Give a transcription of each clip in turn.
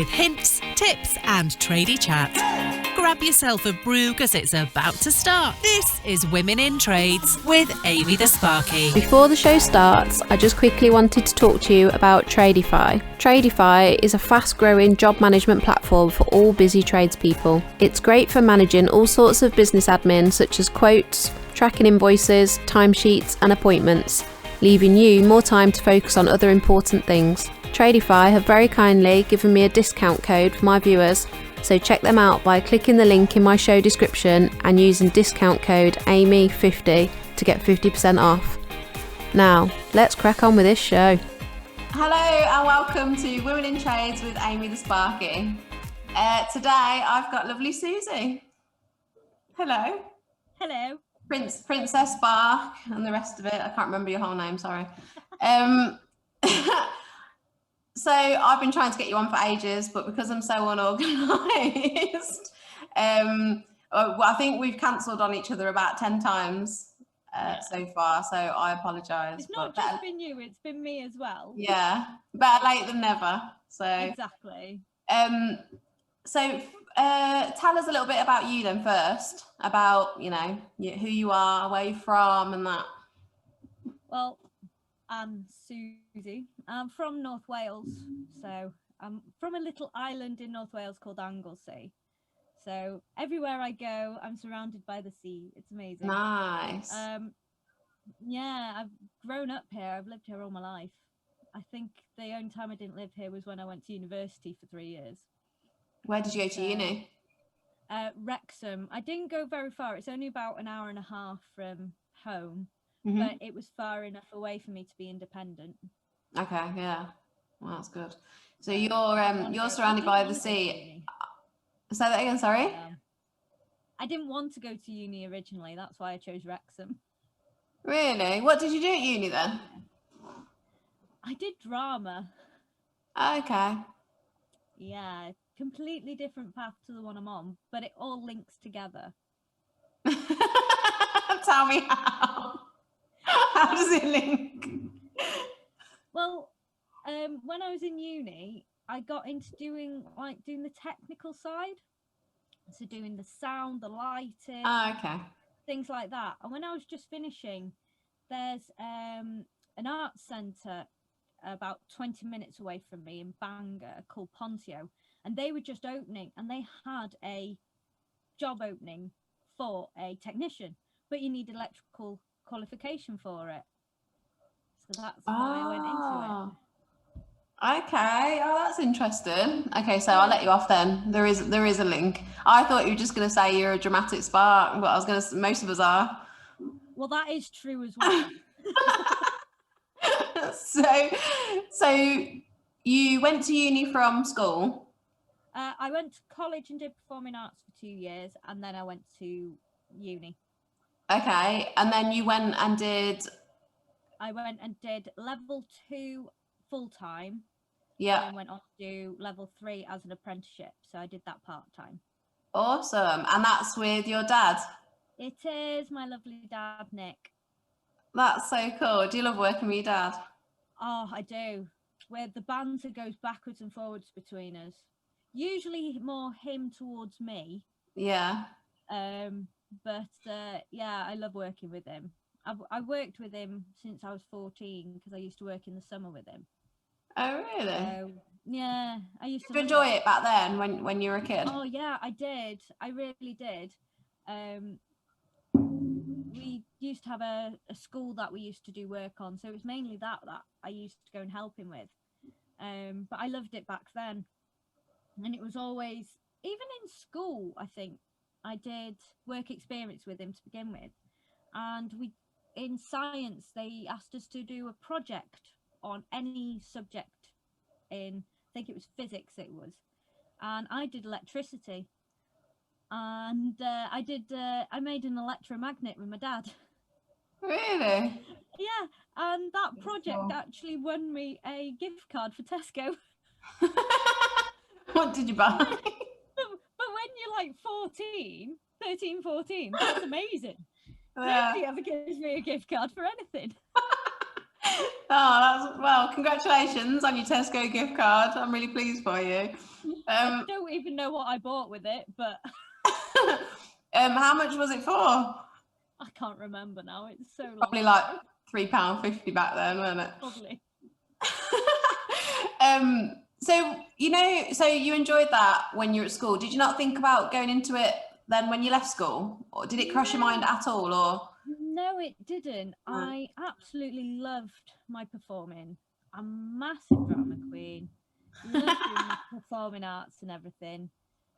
with hints, tips and tradie chat. Grab yourself a brew because it's about to start. This is Women in Trades with Amy the Sparky. Before the show starts, I just quickly wanted to talk to you about Tradify. Tradify is a fast-growing job management platform for all busy tradespeople. It's great for managing all sorts of business admin such as quotes, tracking invoices, timesheets and appointments, leaving you more time to focus on other important things. Tradify have very kindly given me a discount code for my viewers, so check them out by clicking the link in my show description and using discount code AMY50 to get 50% off. Now, let's crack on with this show. Hello and welcome to Women in Trades with Amy the Sparky. Today I've got lovely Suzy. Hello. Hello. Princess Spark and the rest of it. I can't remember your whole name, sorry. So I've been trying to get you on for ages, but because I'm so unorganised, I think we've cancelled on each other about 10 times so far, so I apologise. It's not just been you, it's been me as well. Yeah, better late than never. So exactly. So tell us a little bit about you then first, about, you know, who you are, where you're from and that. Well, I'm Suzy. I'm from North Wales, so I'm from a little island in North Wales called Anglesey. So everywhere I go, I'm surrounded by the sea. It's amazing. Nice. Yeah, I've grown up here. I've lived here all my life. I think the only time I didn't live here was when I went to university for 3 years. Where did you go to uni? Wrexham. I didn't go very far. It's only about an hour and a half from home, but it was far enough away for me to be independent. Okay, yeah. Well, that's good. So you're surrounded by the sea. Say that again, sorry? I didn't want to go to uni originally. That's why I chose Wrexham. Really? What did you do at uni then? I did drama. Okay. Yeah, completely different path to the one I'm on, but it all links together. Tell me how. How does it link? Well, when I was in uni, I got into doing the technical side. So doing the sound, the lighting, Okay. things like that. And when I was just finishing, there's an arts centre about 20 minutes away from me in Bangor called Pontio, and they were just opening, and they had a job opening for a technician, but you need electrical qualification for it. So that's why I went into it. Okay. Oh, that's interesting. Okay, so I'll let you off then. There is a link. I thought you were just going to say you're a dramatic spark, but I was going to. Most of us are. Well, that is true as well. So you went to uni from school? I went to college and did performing arts for 2 years, and then I went to uni. Okay, and then you went and did. I went and did level 2 full time. Yeah. And then went on to do level 3 as an apprenticeship. So I did that part time. Awesome. And that's with your dad? It is my lovely dad, Nick. That's so cool. Do you love working with your dad? Oh, I do. Where the banter goes backwards and forwards between us. Usually more him towards me. Yeah. But yeah, I love working with him. I've worked with him since I was 14 because I used to work in the summer with him. Oh, really? Yeah, I used to. Did you enjoy it back then when you were a kid? Oh yeah, I did. I really did. We used to have a school that we used to do work on, so it was mainly that I used to go and help him with. But I loved it back then, and it was always, even in school, I think I did work experience with him to begin with, and in science they asked us to do a project on any subject in, I think it was physics it was, and I did electricity, and I made an electromagnet with my dad. Really? Yeah, and that project actually won me a gift card for Tesco. What did you buy? But when you're like 13, 14, that's amazing. Yeah. Nobody ever gives me a gift card for anything. Oh, well, congratulations on your Tesco gift card. I'm really pleased for you. I don't even know what I bought with it, but how much was it for? I can't remember now. It's so long. Probably like £3.50 back then, wasn't it? Probably. So so you enjoyed that when you were at school. Did you not think about going into it then when you left school, or did it cross your mind at all? Or no, it didn't. Right. I absolutely loved my performing. I'm a massive drama queen. Love doing the performing arts and everything.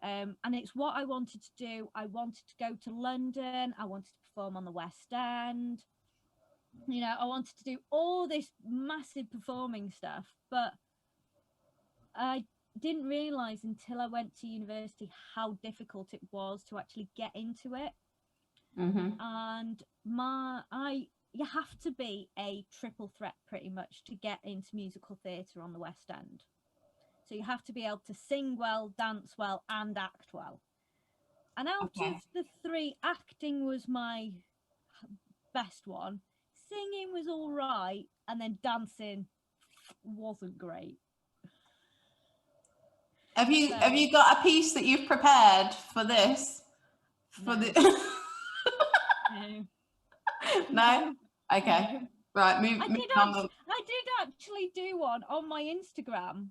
And it's what I wanted to do. I wanted to go to London. I wanted to perform on the West End. I wanted to do all this massive performing stuff, but I didn't realise until I went to university how difficult it was to actually get into it. And you have to be a triple threat pretty much to get into musical theatre on the West End. So you have to be able to sing well, dance well, and act well. And out of the three, acting was my best one. Singing was all right, and then dancing wasn't great. Have you got a piece that you've prepared for this? No. No? Okay. No. Right, move on. I did actually do one on my Instagram.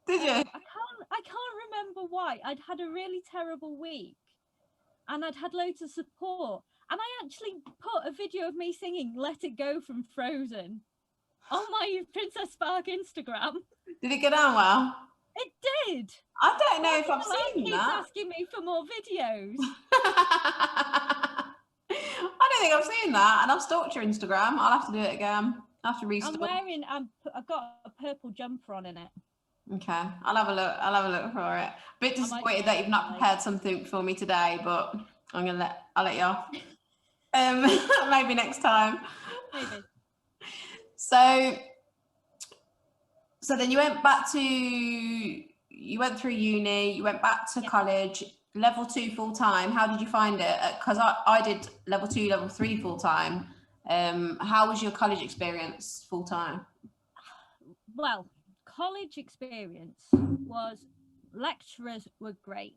Did you? I can't remember why. I'd had a really terrible week and I'd had loads of support. And I actually put a video of me singing Let It Go from Frozen on my Princess Spark Instagram. Did it go down well? It did. I don't know if I've seen He's that. asking me for more videos. I don't think I've seen that, and I've stalked your Instagram. I'll have to do it again. I'll have to restore. I've got a purple jumper on in it. Okay, I'll have a look. I'll have a look for it. A bit disappointed that you've not prepared something for me today, but I'll let you off. Maybe next time. Maybe. So then you went through uni, you went back to college, level 2 full time. How did you find it? Because I did level 2, level 3 full time. How was your college experience full time? Well, college experience lecturers were great.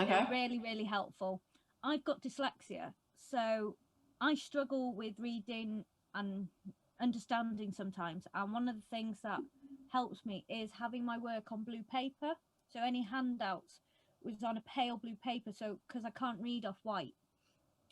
Okay. Really, really helpful. I've got dyslexia, so I struggle with reading and understanding sometimes. And one of the things that helps me is having my work on blue paper. So any handouts was on a pale blue paper, so because I can't read off white.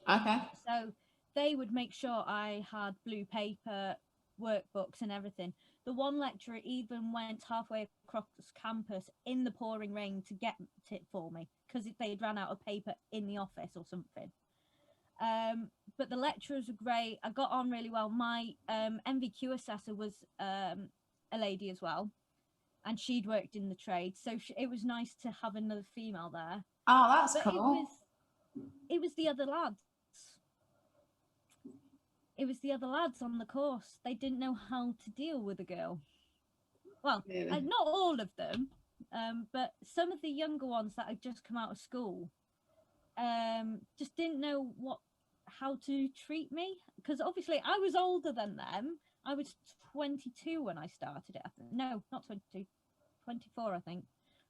Okay. So they would make sure I had blue paper, workbooks and everything. The one lecturer even went halfway across campus in the pouring rain to get it for me because they'd ran out of paper in the office or something. But the lecturers were great. I got on really well. My MVQ assessor was a lady as well, and she'd worked in the trade, so it was nice to have another female there. Oh, that's cool. It was the other lads. It was the other lads on the course. They didn't know how to deal with a girl. Well, not all of them, but some of the younger ones that had just come out of school just didn't know how to treat me, because obviously I was older than them. I was 22 when I started it. No, not 22, 24 I think.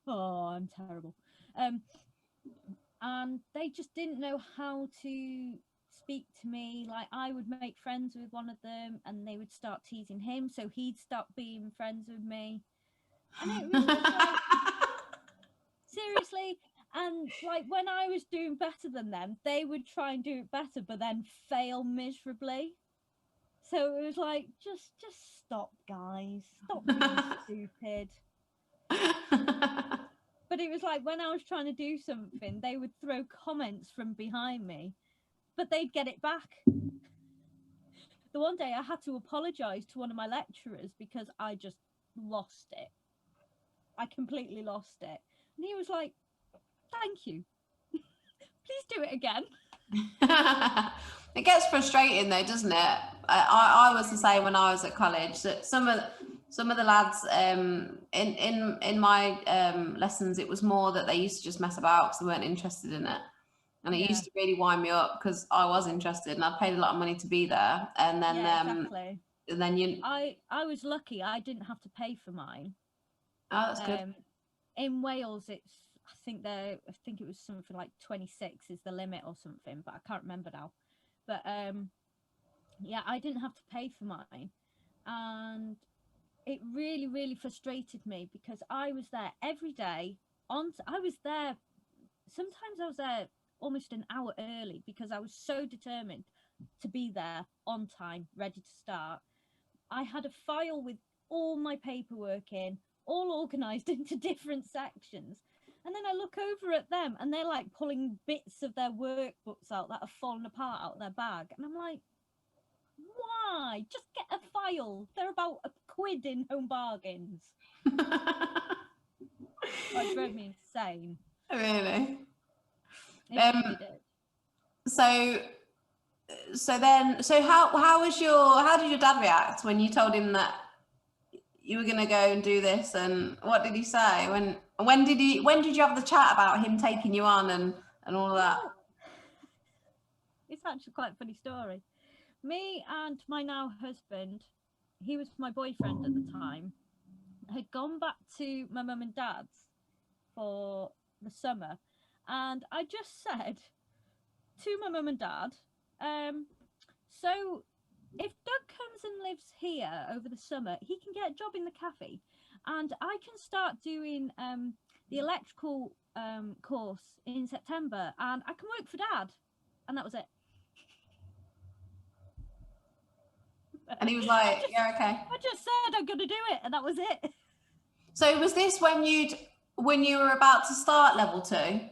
Oh, I'm terrible. And they just didn't know how to speak to me. Like, I would make friends with one of them and they would start teasing him, so he'd stop being friends with me. And it was just like, seriously. And like, when I was doing better than them, they would try and do it better but then fail miserably. So it was like, just stop, guys, stop being stupid. But it was like, when I was trying to do something, they would throw comments from behind me, but they'd get it back. The one day I had to apologise to one of my lecturers because I just lost it. I completely lost it. And he was like, thank you. Please do it again. It gets frustrating though, doesn't it? I was the same when I was at college. That some of the lads in my lessons, it was more that they used to just mess about because they weren't interested in it. And it used to really wind me up because I was interested and I paid a lot of money to be there. And then exactly. And then you. I was lucky. I didn't have to pay for mine. Oh, that's good. In Wales, it's I think it was something like 26 is the limit or something, but I can't remember now. But yeah, I didn't have to pay for mine, and it really, really frustrated me because I was there every day. I was there. Sometimes I was there almost an hour early because I was so determined to be there on time, ready to start. I had a file with all my paperwork in, all organised into different sections. And then I look over at them and they're like pulling bits of their workbooks out that have fallen apart out of their bag. And I'm like, why? Just get a file. They're about £1 in Home Bargains. It drove me insane. Really? It really did. So how did your dad react when you told him that you were going to go and do this, and what did he say? When did you have the chat about him taking you on and all of that? It's actually quite a funny story. Me and my now husband, he was my boyfriend at the time, had gone back to my mum and dad's for the summer, and I just said to my mum and dad, so if Doug comes and lives here over the summer, he can get a job in the cafe, and I can start doing the electrical course in September, and I can work for Dad. And that was it. And he was like, yeah, okay. I just said I'm gonna do it, and that was it. So was this when you were about to start level 2?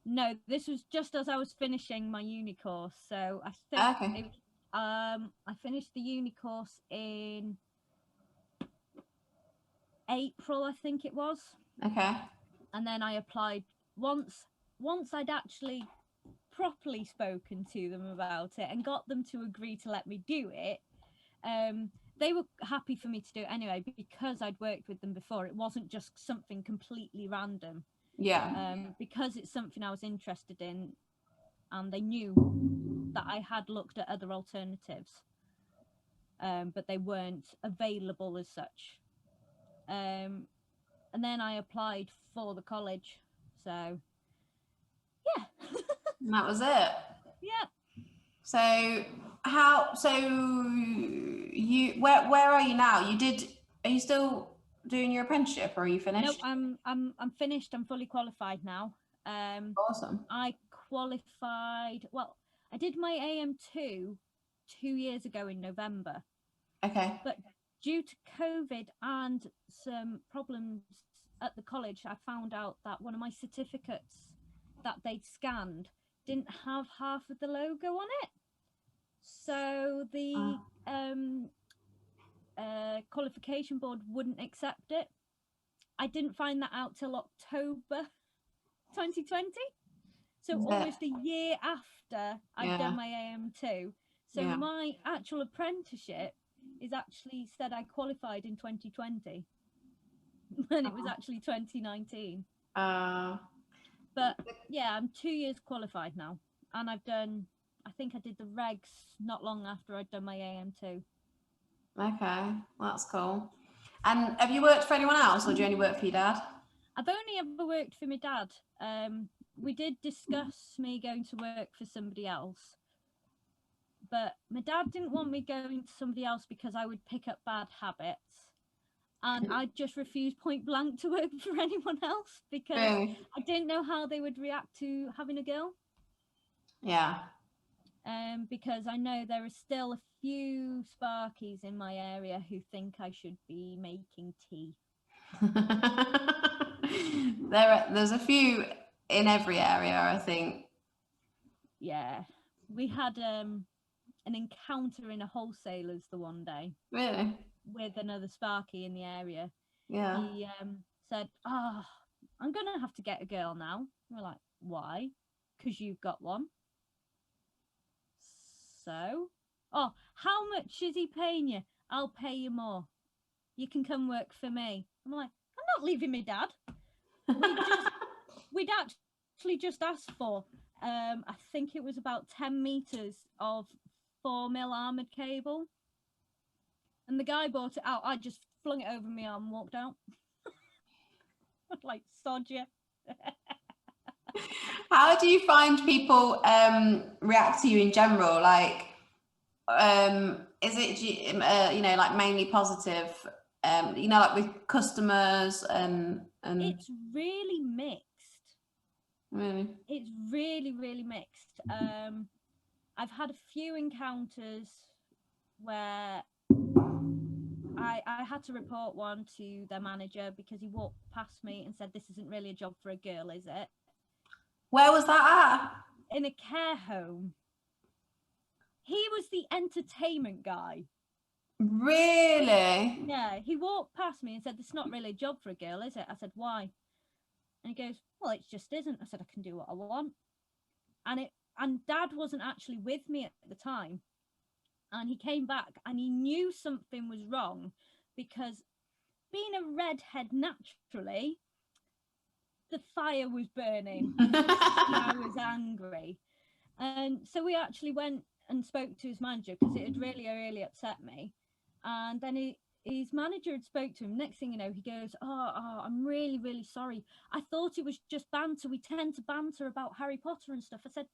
No, this was just as I was finishing my uni course. So I think I finished the uni course in April, I think it was. Okay. And then I applied once I'd actually properly spoken to them about it and got them to agree to let me do it. They were happy for me to do it anyway because I'd worked with them before. It wasn't just something completely random. Yeah. Because it's something I was interested in, and they knew that I had looked at other alternatives, but they weren't available as such. And then I applied for the college. So, yeah. And that was it. Yeah. So where are you now? Are you still doing your apprenticeship, or are you finished? No, I'm finished. I'm fully qualified now. Awesome. I qualified. Well, I did my AM2 2 years ago in November. Okay. But due to COVID and some problems at the college, I found out that one of my certificates that they'd scanned didn't have half of the logo on it. So the qualification board wouldn't accept it. I didn't find that out till October 2020. So almost a year after I'd done my AM2. So my actual apprenticeship is actually said I qualified in 2020. And it was actually 2019. But yeah, I'm 2 years qualified now. And I think I did the regs not long after I'd done my AM2. Okay, well, that's cool. And have you worked for anyone else, or do you only work for your dad? I've only ever worked for my dad. We did discuss me going to work for somebody else, but my dad didn't want me going to somebody else because I would pick up bad habits, and I just refused point blank to work for anyone else because I didn't know how they would react to having a girl. Yeah. Because I know there are still a few Sparkies in my area who think I should be making tea. There's a few in every area, I think. Yeah, we had an encounter in a wholesaler's the one day. Really? With another Sparky in the area. Yeah. He said, I'm gonna have to get a girl now. We're like, why? Because you've got one. So, how much is he paying you? I'll pay you more. You can come work for me. I'm like, I'm not leaving my dad. We'd actually just asked for, I think it was about 10 meters of 4mm armored cable. And the guy bought it out. I just flung it over my arm and walked out. Like, sod you. How do you find people react to you in general? Like, is it you know, like mainly positive? You know, like with customers and It's really mixed. really, It's really, really mixed. I've had a few encounters where I had to report one to their manager because he walked past me and said, "This isn't really a job for a girl, is it?" where was that at? In a care home. He was the entertainment guy. Really? Yeah, he walked past me and said, "This is not really a job for a girl, is it?" I said, "Why?" And he goes, "Well, it just isn't." I said, "I can do what I want." And Dad wasn't actually with me at the time. And he came back and he knew something was wrong because, being a redhead naturally, the fire was burning and I was angry. And so we actually went and spoke to his manager because it had really, really upset me. And then his manager had spoke to him. Next thing you know, he goes, oh, I'm really, really sorry. I thought it was just banter. We tend to banter about Harry Potter and stuff. I said,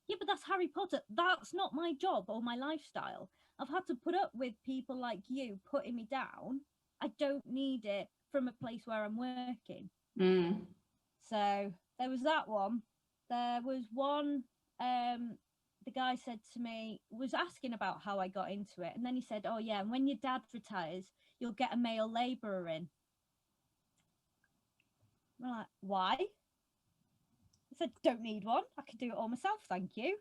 yeah, but that's Harry Potter. That's not my job or my lifestyle. I've had to put up with people like you putting me down. I don't need it from a place where I'm working. So there was that one. There was one, the guy said to me, was asking about how I got into it. And then he said, oh yeah, and when your dad retires, you'll get a male labourer in. I'm like, why? I said, don't need one. I can do it all myself, thank you.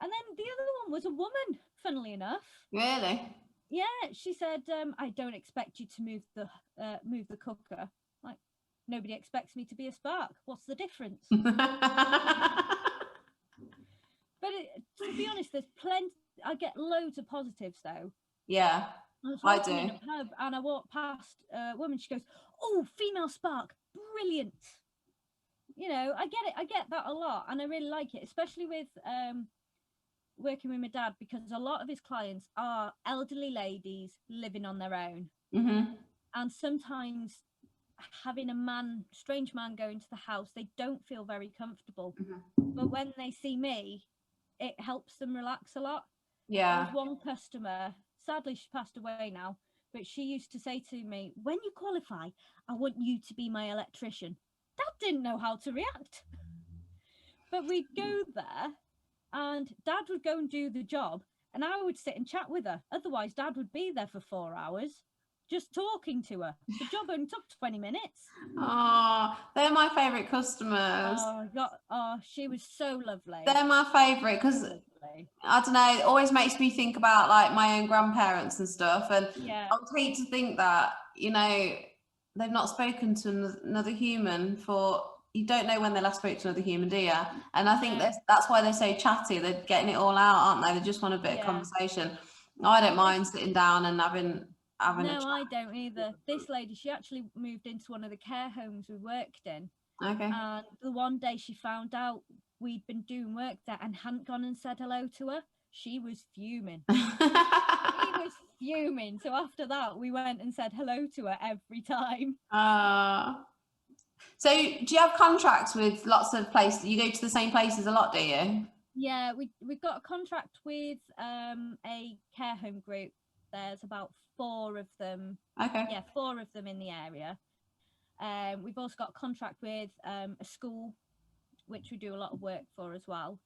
And then the other one was a woman, funnily enough. Really? Yeah, she said, I don't expect you to move the cooker. Like, nobody expects me to be a spark. What's the difference? But to be honest, there's plenty. I get loads of positives though. Yeah, I do. In a pub and I walked past a woman. She goes, "Oh, female spark, brilliant." You know, I get that a lot, and I really like it, especially with working with my dad, because a lot of his clients are elderly ladies living on their own, and sometimes having a strange man go into the house, they don't feel very comfortable. But when they see me, it helps them relax a lot. Yeah. There was one customer, sadly she passed away now, but she used to say to me, when you qualify, I want you to be my electrician. Dad didn't know how to react. But we'd go there and Dad would go and do the job and I would sit and chat with her. Otherwise, Dad would be there for 4 hours just talking to her. The job only took 20 minutes. Oh, they're my favourite customers. Oh, she was so lovely. They're my favourite because, I don't know, it always makes me think about like my own grandparents and stuff. And yeah. I would hate to think that, you know, they've not spoken to another human for, you don't know when they last spoke to another human, do you? And I think that's why they're so chatty. They're getting it all out, aren't they? They just want a bit of conversation. I don't mind sitting down and having a chat. I don't either. This lady, she actually moved into one of the care homes we worked in. Okay. And the one day she found out we'd been doing work there and hadn't gone and said hello to her, she was fuming. She was fuming. So after that, we went and said hello to her every time. So do you have contracts with lots of places? You go to the same places a lot, do you? Yeah, we've got a contract with a care home group. There's about 4 of them. Okay. Yeah, 4 of them in the area. We've also got a contract with a school, which we do a lot of work for as well.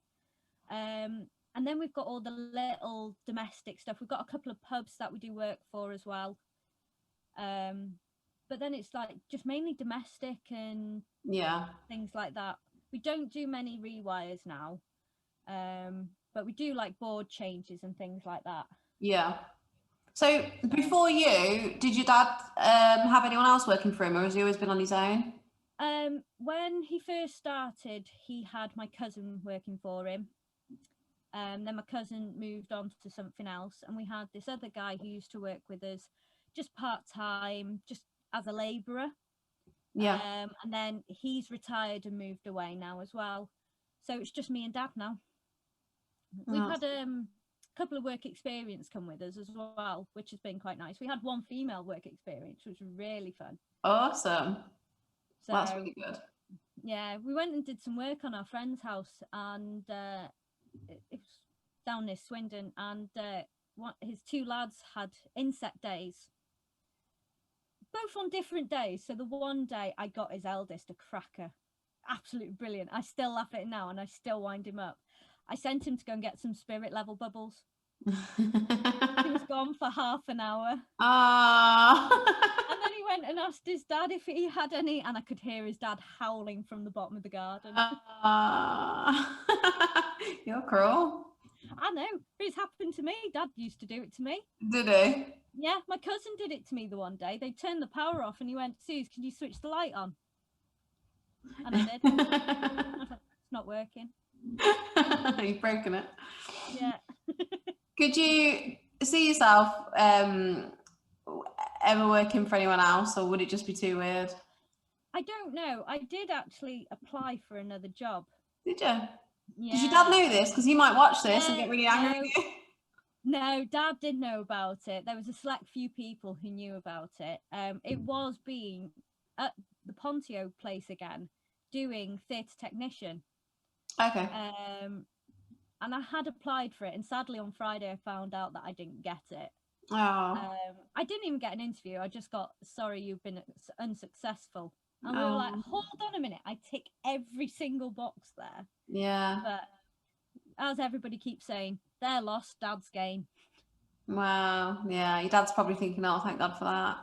And then we've got all the little domestic stuff. We've got a couple of pubs that we do work for as well. But then it's like just mainly domestic and things like that. We don't do many rewires now, but we do like board changes and things like that. Yeah. So before you, did your dad have anyone else working for him, or has he always been on his own? When he first started, he had my cousin working for him. Then my cousin moved on to something else, and we had this other guy who used to work with us just part-time, just as a labourer. Yeah. And then he's retired and moved away now as well. So it's just me and Dad now. We've had couple of work experience come with us as well, which has been quite nice. We had one female work experience, which was really fun. Awesome. So That's really good. yeah, we went and did some work on our friend's house, and it was down near Swindon, and his two lads had inset days, both on different days. So the one day I got his eldest a cracker, absolutely brilliant. I still laugh at it now, and I still wind him up. I sent him to go and get some spirit level bubbles. He was gone for half an hour. And then he went and asked his dad if he had any, and I could hear his dad howling from the bottom of the garden. You're cruel. I know, but it's happened to me. Dad used to do it to me. Did he? Yeah, my cousin did it to me the one day. They turned the power off and he went, Suze, can you switch the light on? And I did. I was like, it's not working. You've broken it. Yeah. Could you see yourself ever working for anyone else, or would it just be too weird? I don't know. I did actually apply for another job. Did you? Yeah. Does your dad know this? Because he might watch this and get really angry with you. No, Dad did know about it. There was a select few people who knew about it. It was being at the Pontio place again, doing theatre technician. Okay. And I had applied for it, and sadly on Friday I found out that I didn't get it. Oh. I didn't even get an interview. I just got, sorry, you've been unsuccessful. And we were like, hold on a minute, I tick every single box there. Yeah. But as everybody keeps saying, they're lost, Dad's gain. Wow. Yeah, your dad's probably thinking, oh, thank God for that.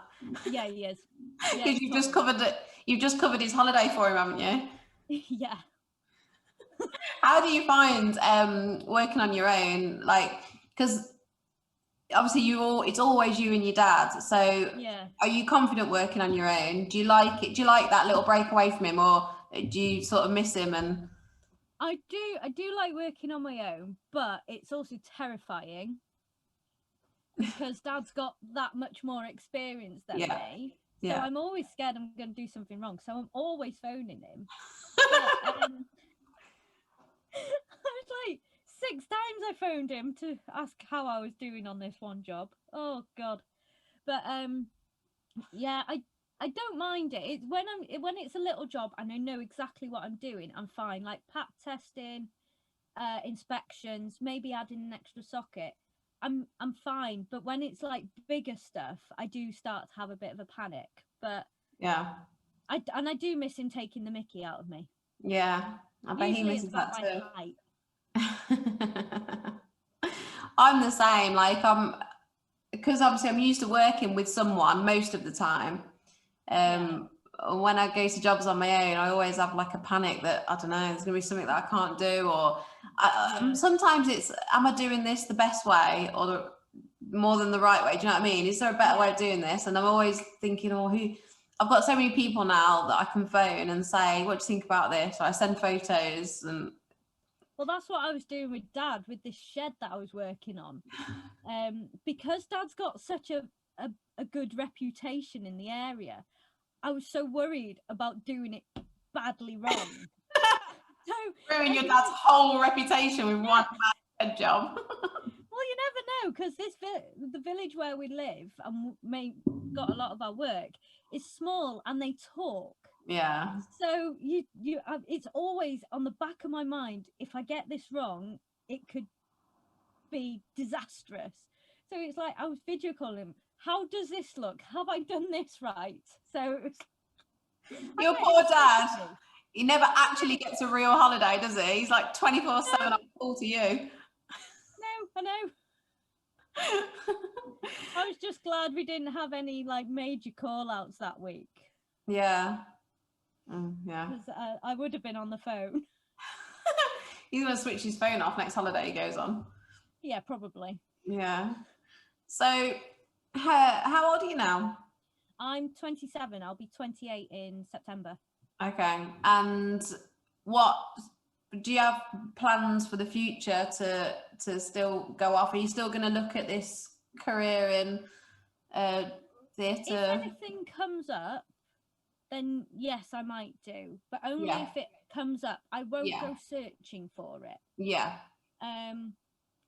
Yeah, he is. Because you've just covered it. You've just covered his holiday for him, haven't you? Yeah. How do you find working on your own? Like, because obviously it's always you and your dad. So Yeah. Are you confident working on your own? Do you like it? Do you like that little break away from him, or do you sort of miss him? And I do like working on my own, but it's also terrifying because Dad's got that much more experience than me. So I'm always scared I'm going to do something wrong. So I'm always phoning him. But, I was like 6 times I phoned him to ask how I was doing on this one job. Oh God. But yeah, I don't mind it. It's when it's a little job and I know exactly what I'm doing, I'm fine. Like PAP testing, inspections, maybe adding an extra socket, I'm fine. But when it's like bigger stuff, I do start to have a bit of a panic. But yeah, I do miss him taking the mickey out of me. Yeah, I bet he misses that too. Height. I'm the same. Like because obviously I'm used to working with someone most of the time. When I go to jobs on my own, I always have like a panic that I don't know, there's gonna be something that I can't do, or sometimes it's, am I doing this the best way or more than the right way? Do you know what I mean? Is there a better way of doing this? And I'm always thinking, I've got so many people now that I can phone and say, what do you think about this? Or I send photos. And well, that's what I was doing with Dad with this shed that I was working on. Because Dad's got such a good reputation in the area, I was so worried about doing it badly wrong. So ruin your dad's whole reputation with one bad job. Well, you never know, because the village where we live and got a lot of our work is small, and they talk. Yeah. So it's always on the back of my mind. If I get this wrong, it could be disastrous. So it's like I was video calling him. How does this look? Have I done this right? So it was, your poor dad. He never actually gets a real holiday, does he? He's like 24/7 on call to you. No, I know. I was just glad we didn't have any like major call outs that week. Yeah. Yeah. Because I would have been on the phone. He's going to switch his phone off next holiday he goes on. Yeah, probably. Yeah. So how old are you now? I'm 27. I'll be 28 in September. Okay. And what do you have plans for the future to still go off? Are you still going to look at this career in theatre? If anything comes up, then yes, I might do, but only if it comes up. I won't go searching for it. Yeah.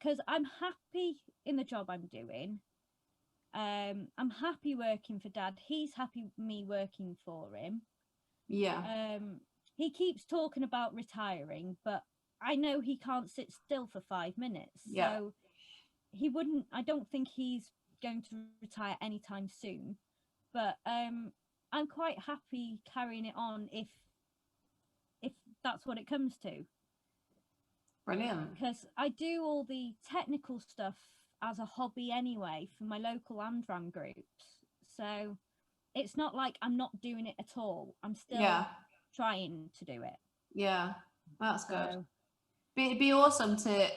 because I'm happy in the job I'm doing. I'm happy working for Dad. He's happy me working for him. Yeah. He keeps talking about retiring, but I know he can't sit still for 5 minutes. Yeah. So he wouldn't, I don't think he's going to retire anytime soon. But I'm quite happy carrying it on if that's what it comes to. Brilliant. Because I do all the technical stuff as a hobby anyway for my local Andram groups. So it's not like I'm not doing it at all. I'm still trying to do it. Yeah, that's good. So, It'd be awesome to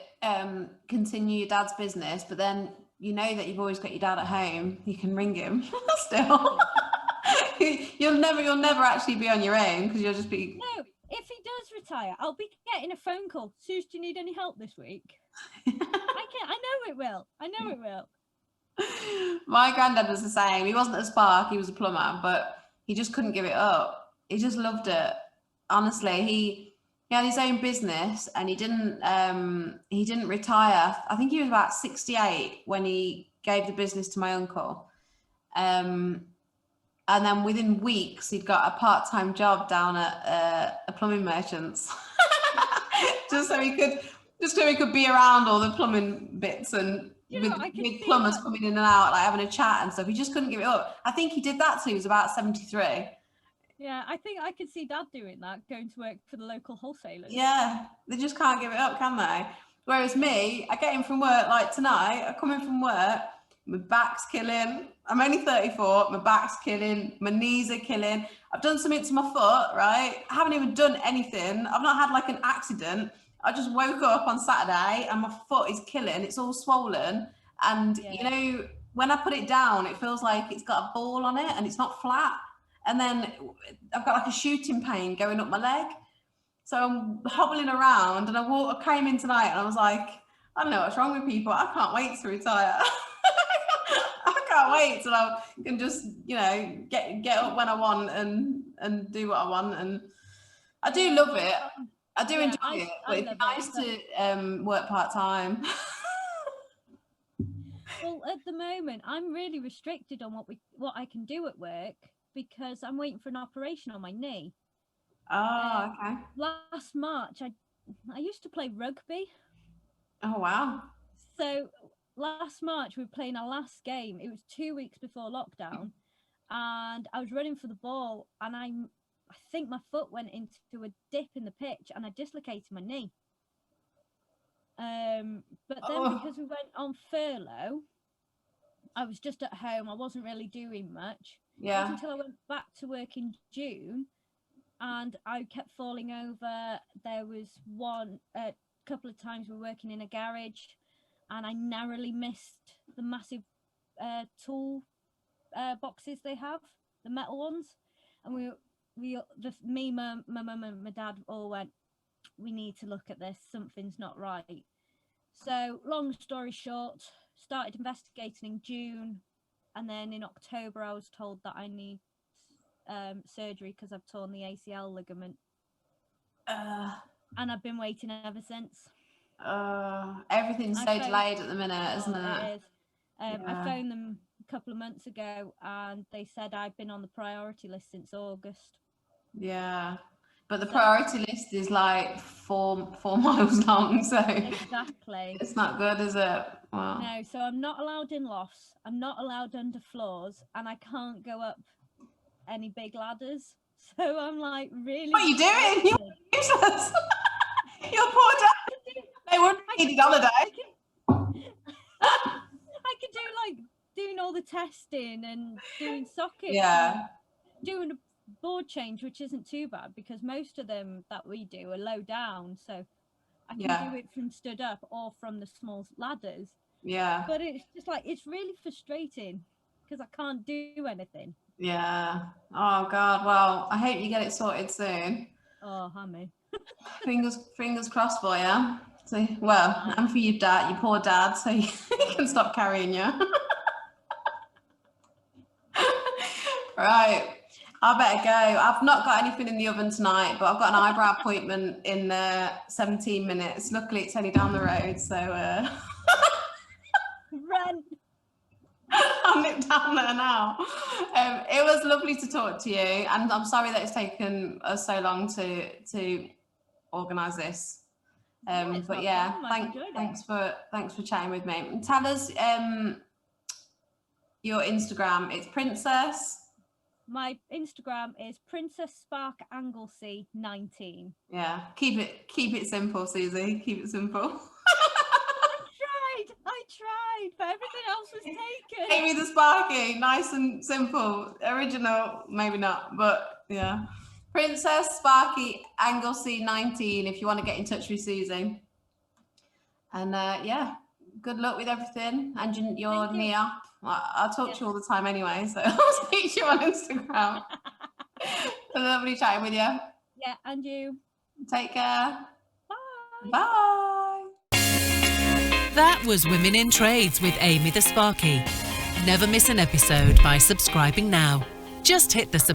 continue your dad's business, but then you know that you've always got your dad at home. You can ring him still. You'll never actually be on your own because you'll just be. No, if he does retire, I'll be getting a phone call. Suze, do you need any help this week? I know it will. My granddad was the same. He wasn't a Spark, he was a plumber, but he just couldn't give it up. He just loved it. Honestly, he had his own business and he didn't retire. I think he was about 68 when he gave the business to my uncle. And then within weeks he'd got a part-time job down at a plumbing merchant's. just so he could be around all the plumbing bits and with plumbers coming in and out, like having a chat and stuff. He just couldn't give it up. I think he did that till he was about 73. Yeah, I think I could see Dad doing that, going to work for the local wholesalers. Yeah, they just can't give it up, can they? Whereas me, I get in from work, like tonight, I come in from work, my back's killing. I'm only 34, my back's killing, my knees are killing. I've done something to my foot, right? I haven't even done anything. I've not had like an accident. I just woke up on Saturday and my foot is killing. It's all swollen. And, you know, when I put it down, it feels like it's got a ball on it and it's not flat. And then I've got like a shooting pain going up my leg. So I'm hobbling around and I came in tonight and I was like, I don't know what's wrong with people. I can't wait to retire. I can't wait till I can just, you know, get up when I want and do what I want. And I do love it. I do enjoy it, but it's nice to work part-time. Well, at the moment, I'm really restricted on what I can do at work because I'm waiting for an operation on my knee. Oh, okay. Last March, I used to play rugby. Oh, wow. So last March, we were playing our last game. It was 2 weeks before lockdown. And I was running for the ball and I think my foot went into a dip in the pitch and I dislocated my knee. But then because we went on furlough, I was just at home. I wasn't really doing much. Yeah. It wasn't until I went back to work in June and I kept falling over. There was a couple of times we were working in a garage and I narrowly missed the massive tool boxes they have, the metal ones. And me, my mum and my dad all went, we need to look at this. Something's not right. So long story short, started investigating in June. And then in October, I was told that I need surgery because I've torn the ACL ligament. And I've been waiting ever since. Everything's so delayed at the minute, isn't it? It is. I phoned them a couple of months ago and they said I've been on the priority list since August. Yeah. But the priority list is like four miles long, so exactly. It's not good, is it? Wow. No, so I'm not allowed in lofts. I'm not allowed under floors, and I can't go up any big ladders. So I'm like, really? What are you doing? You're useless. You're poor dad. They wouldn't need a holiday. I could do like doing all the testing and doing sockets. Yeah. Doing a board change, which isn't too bad because most of them that we do are low down, so I can do it from stood up or from the small ladders. Yeah. But it's just like, it's really frustrating because I can't do anything. Yeah. Oh God. Well, I hope you get it sorted soon. Oh, hammy. fingers crossed for you. So, well, and for your dad, your poor dad, so he can stop carrying you. Right. I better go. I've not got anything in the oven tonight, but I've got an eyebrow appointment in 17 minutes. Luckily, it's only down the road, so went. I'll nip down there now. It was lovely to talk to you, and I'm sorry that it's taken us so long to organise this. It's But not a yeah, problem, I've enjoyed it. thanks for chatting with me. Tell us your Instagram. It's Princess. My Instagram is Princess Spark Anglesey 19. Yeah, keep it simple, Suzy. Keep it simple. I tried, but everything else was taken. Amy the Sparky, nice and simple. Original, maybe not, but yeah. Princess Sparky Anglesey 19 if you want to get in touch with Suzy. And yeah, good luck with everything. And your Thank you. knee up. I'll talk to you all the time anyway, so I'll speak to you on Instagram. Lovely chatting with you. Yeah, and you. Take care. Bye. Bye. That was Women in Trades with Amy the Sparky. Never miss an episode by subscribing now. Just hit the